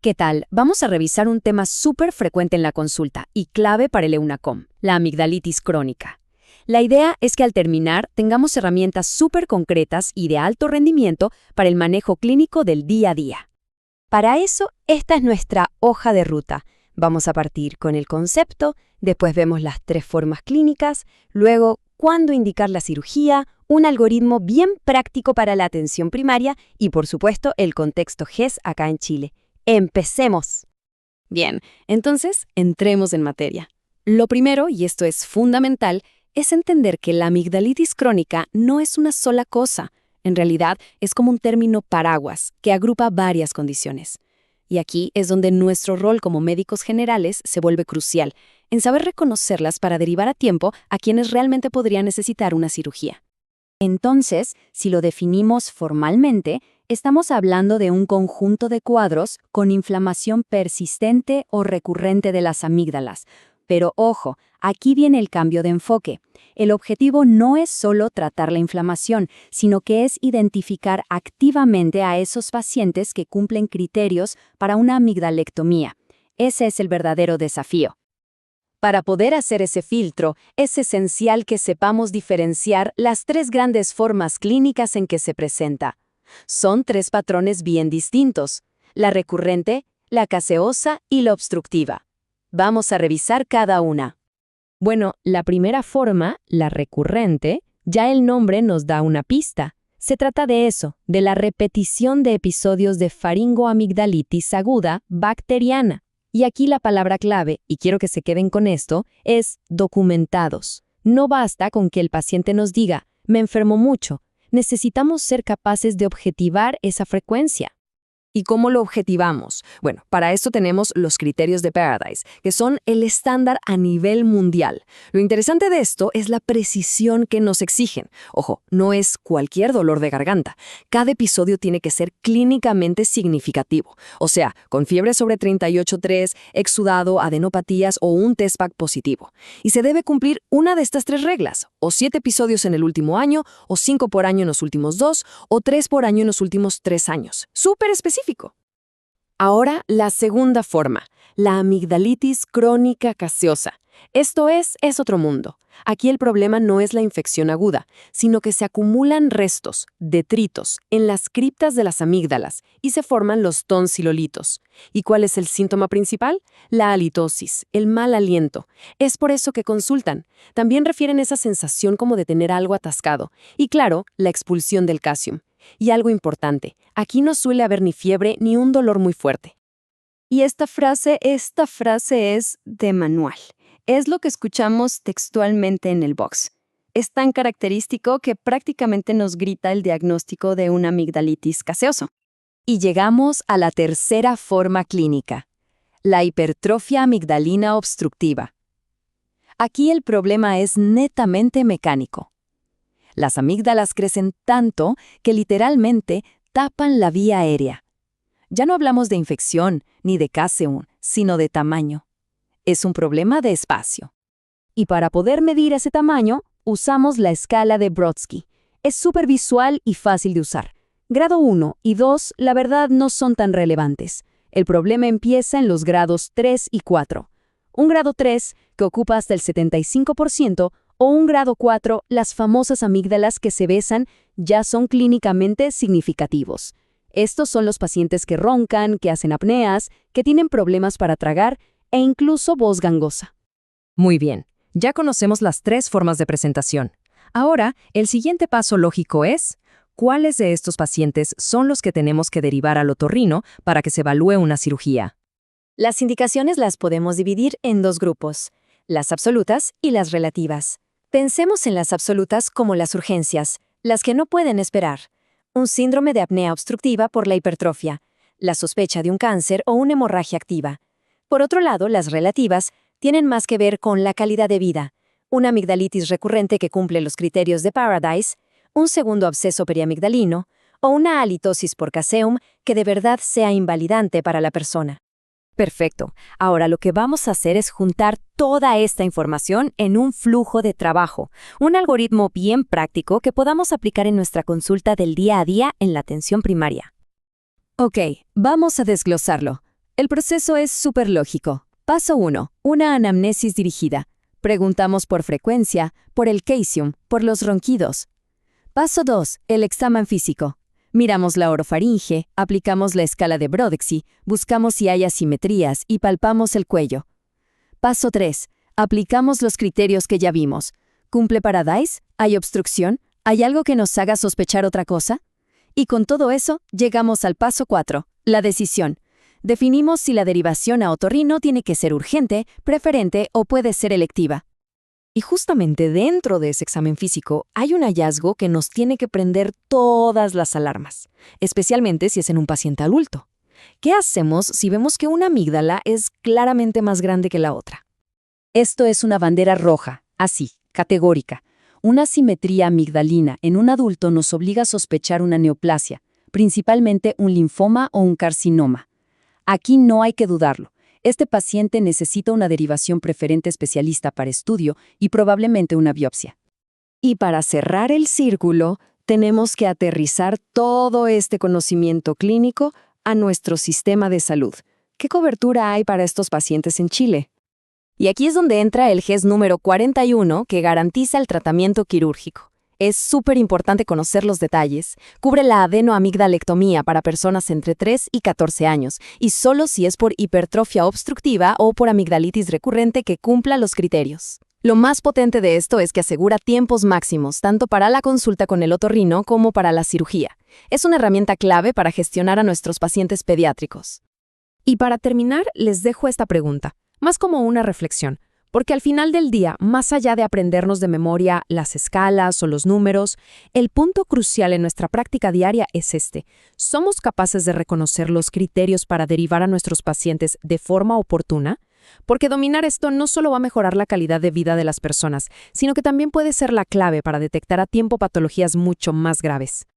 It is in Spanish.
¿Qué tal? Vamos a revisar un tema súper frecuente en la consulta y clave para el EUNACOM, la amigdalitis crónica. La idea es que al terminar tengamos herramientas súper concretas y de alto rendimiento para el manejo clínico del día a día. Para eso, esta es nuestra hoja de ruta. Vamos a partir con el concepto, después vemos las 3 formas clínicas, luego cuándo indicar la cirugía, un algoritmo bien práctico para la atención primaria y, por supuesto, el contexto GES acá en Chile. ¡Empecemos! Bien, entonces entremos en materia. Lo primero, y esto es fundamental, es entender que la amigdalitis crónica no es una sola cosa. En realidad, es como un término paraguas que agrupa varias condiciones. Y aquí es donde nuestro rol como médicos generales se vuelve crucial, en saber reconocerlas para derivar a tiempo a quienes realmente podrían necesitar una cirugía. Entonces, si lo definimos formalmente, estamos hablando de un conjunto de cuadros con inflamación persistente o recurrente de las amígdalas. Pero ojo, aquí viene el cambio de enfoque. El objetivo no es solo tratar la inflamación, sino que es identificar activamente a esos pacientes que cumplen criterios para una amigdalectomía. Ese es el verdadero desafío. Para poder hacer ese filtro, es esencial que sepamos diferenciar las 3 grandes formas clínicas en que se presenta. Son 3 patrones bien distintos: la recurrente, la caseosa y la obstructiva. Vamos a revisar cada una. Bueno, la primera forma, la recurrente, ya el nombre nos da una pista. Se trata de eso, de la repetición de episodios de faringoamigdalitis aguda bacteriana. Y aquí la palabra clave, y quiero que se queden con esto, es documentados. No basta con que el paciente nos diga, me enfermo mucho. Necesitamos ser capaces de objetivar esa frecuencia. ¿Y cómo lo objetivamos? Bueno, para esto tenemos los criterios de Paradise, que son el estándar a nivel mundial. Lo interesante de esto es la precisión que nos exigen. Ojo, no es cualquier dolor de garganta. Cada episodio tiene que ser clínicamente significativo. O sea, con fiebre sobre 38,3, exudado, adenopatías o un test-pack positivo. Y se debe cumplir una de estas 3 reglas, o 7 episodios en el último año, o 5 por año en los últimos 2, o 3 por año en los últimos 3 años. ¡Súper específico! Ahora, la segunda forma, la amigdalitis crónica caseosa. Esto es otro mundo. Aquí el problema no es la infección aguda, sino que se acumulan restos, detritos, en las criptas de las amígdalas y se forman los tonsilolitos. ¿Y cuál es el síntoma principal? La halitosis, el mal aliento. Es por eso que consultan. También refieren esa sensación como de tener algo atascado. Y claro, la expulsión del calcio. Y algo importante, aquí no suele haber ni fiebre ni un dolor muy fuerte. Y esta frase es de manual. Es lo que escuchamos textualmente en el box. Es tan característico que prácticamente nos grita el diagnóstico de una amigdalitis caseoso. Y llegamos a la tercera forma clínica, la hipertrofia amigdalina obstructiva. Aquí el problema es netamente mecánico. Las amígdalas crecen tanto que literalmente tapan la vía aérea. Ya no hablamos de infección ni de caseum, sino de tamaño. Es un problema de espacio. Y para poder medir ese tamaño, usamos la escala de Brodsky. Es súper visual y fácil de usar. Grado 1 y 2, la verdad, no son tan relevantes. El problema empieza en los grados 3 y 4. Un grado 3, que ocupa hasta el 75%, o un grado 4, las famosas amígdalas que se besan, ya son clínicamente significativos. Estos son los pacientes que roncan, que hacen apneas, que tienen problemas para tragar e incluso voz gangosa. Muy bien, ya conocemos las 3 formas de presentación. Ahora, el siguiente paso lógico es, ¿cuáles de estos pacientes son los que tenemos que derivar al otorrino para que se evalúe una cirugía? Las indicaciones las podemos dividir en 2 grupos, las absolutas y las relativas. Pensemos en las absolutas como las urgencias, las que no pueden esperar. Un síndrome de apnea obstructiva por la hipertrofia, la sospecha de un cáncer o una hemorragia activa. Por otro lado, las relativas tienen más que ver con la calidad de vida, una amigdalitis recurrente que cumple los criterios de Paradise, un segundo absceso periamigdalino o una halitosis por caseum que de verdad sea invalidante para la persona. Perfecto. Ahora lo que vamos a hacer es juntar toda esta información en un flujo de trabajo, un algoritmo bien práctico que podamos aplicar en nuestra consulta del día a día en la atención primaria. Ok, vamos a desglosarlo. El proceso es súper lógico. Paso 1. Una anamnesis dirigida. Preguntamos por frecuencia, por el caesium, por los ronquidos. Paso 2. El examen físico. Miramos la orofaringe, aplicamos la escala de Brodexy, buscamos si hay asimetrías y palpamos el cuello. Paso 3. Aplicamos los criterios que ya vimos. ¿Cumple Paradise? ¿Hay obstrucción? ¿Hay algo que nos haga sospechar otra cosa? Y con todo eso, llegamos al paso 4, la decisión. Definimos si la derivación a otorrino tiene que ser urgente, preferente o puede ser electiva. Y justamente dentro de ese examen físico hay un hallazgo que nos tiene que prender todas las alarmas, especialmente si es en un paciente adulto. ¿Qué hacemos si vemos que una amígdala es claramente más grande que la otra? Esto es una bandera roja, así, categórica. Una asimetría amigdalina en un adulto nos obliga a sospechar una neoplasia, principalmente un linfoma o un carcinoma. Aquí no hay que dudarlo. Este paciente necesita una derivación preferente especialista para estudio y probablemente una biopsia. Y para cerrar el círculo, tenemos que aterrizar todo este conocimiento clínico a nuestro sistema de salud. ¿Qué cobertura hay para estos pacientes en Chile? Y aquí es donde entra el GES número 41 que garantiza el tratamiento quirúrgico. Es súper importante conocer los detalles. Cubre la adenoamigdalectomía para personas entre 3 y 14 años, y solo si es por hipertrofia obstructiva o por amigdalitis recurrente que cumpla los criterios. Lo más potente de esto es que asegura tiempos máximos, tanto para la consulta con el otorrino como para la cirugía. Es una herramienta clave para gestionar a nuestros pacientes pediátricos. Y para terminar, les dejo esta pregunta, más como una reflexión. Porque al final del día, más allá de aprendernos de memoria las escalas o los números, el punto crucial en nuestra práctica diaria es este. ¿Somos capaces de reconocer los criterios para derivar a nuestros pacientes de forma oportuna? Porque dominar esto no solo va a mejorar la calidad de vida de las personas, sino que también puede ser la clave para detectar a tiempo patologías mucho más graves.